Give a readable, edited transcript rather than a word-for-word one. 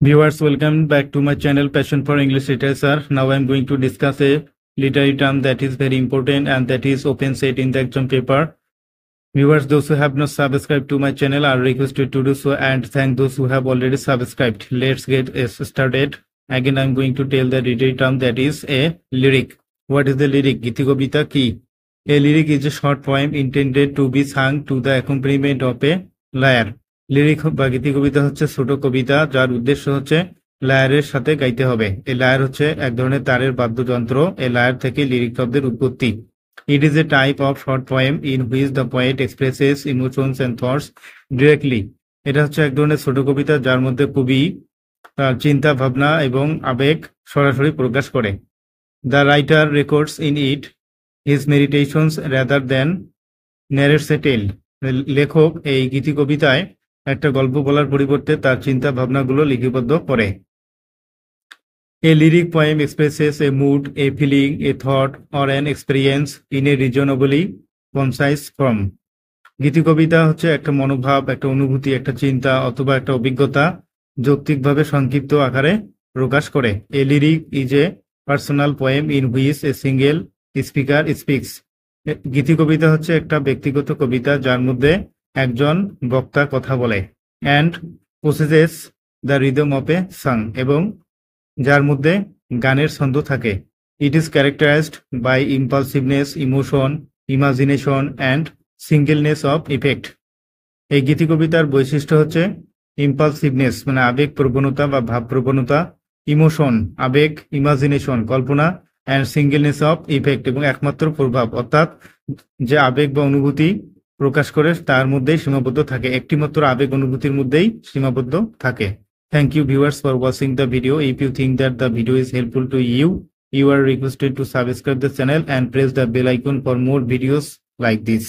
Viewers, welcome back to my channel Passion for English Literature. Now I am going to discuss a literary term that is very important, and that is open set in the exam paper. Viewers, those who have not subscribed to my channel are requested to do so, and thank those who have already subscribed. Let's get started. Again, I am going to tell the literary term that is a lyric. What is the lyric? Gitikobita ki? A lyric is a short poem intended to be sung to the accompaniment of a lyre. Lyric বা গীতি কবিতা হচ্ছে ছোট কবিতা যার উদ্দেশ্য হচ্ছে লায়ারের সাথে গাইতে হবে। এই লায়ার হচ্ছে এক ধরনের তারের বাদ্যযন্ত্র। এই লায়ার থেকে লিরিক শব্দের উৎপত্তি। It is a type of short poem in which the poet expresses emotions and thoughts directly. এটা হচ্ছে এক ধরনের ছোট কবিতা যার মধ্যে কবি তার চিন্তা ভাবনা এবং আবেগ সরাসরি প্রকাশ করে। The writer records in it his meditations rather than narrates a tale. লেখক এই গীতি কবিতায় একটা গল্প বলার পরিবর্তে তার চিন্তা ভাবনাগুলো লিপিবদ্ধ করে। A lyric poem expresses a mood, a feeling, a thought, or an experience in a reasonably concise form. গীতি কবিতা হচ্ছে একটা মনোভাব, একটা অনুভূতি, একটা চিন্তা অথবা একটা অভিজ্ঞতা যৌক্তিকভাবে সংক্ষিপ্ত আকারে প্রকাশ করে। A lyric is a personal poem in which a single speaker speaks. গীতি কবিতা হচ্ছে একটা ব্যক্তিগত কবিতা যার মধ্যে একজন বক্তা কথা বলে। And possesses the rhythm of a song, এবং যার মধ্যে গানের ছন্দ থাকে। It is characterised by impulsiveness, emotion, imagination and singleness of effect. এই গীতি কবিতার বৈশিষ্ট্য হচ্ছে ইম্পালসিভনেস মানে আবেগ প্রবণতা বা ভাব প্রবণতা, ইমোশন আবেগ, ইমাজিনেশন কল্পনা, অ্যান্ড সিঙ্গেলনেস অফ ইফেক্ট এবং একমাত্র প্রভাব, অর্থাৎ যে আবেগ বা অনুভূতি প্রকাশ করে তার মধ্যেই সীমাবদ্ধ থাকে, একটিমাত্র আবেগ অনুভূতির মধ্যেই সীমাবদ্ধ থাকে। Thank you viewers for watching the video. If you think that the video is helpful to you, you are requested to subscribe the channel and press the bell icon for more videos like this.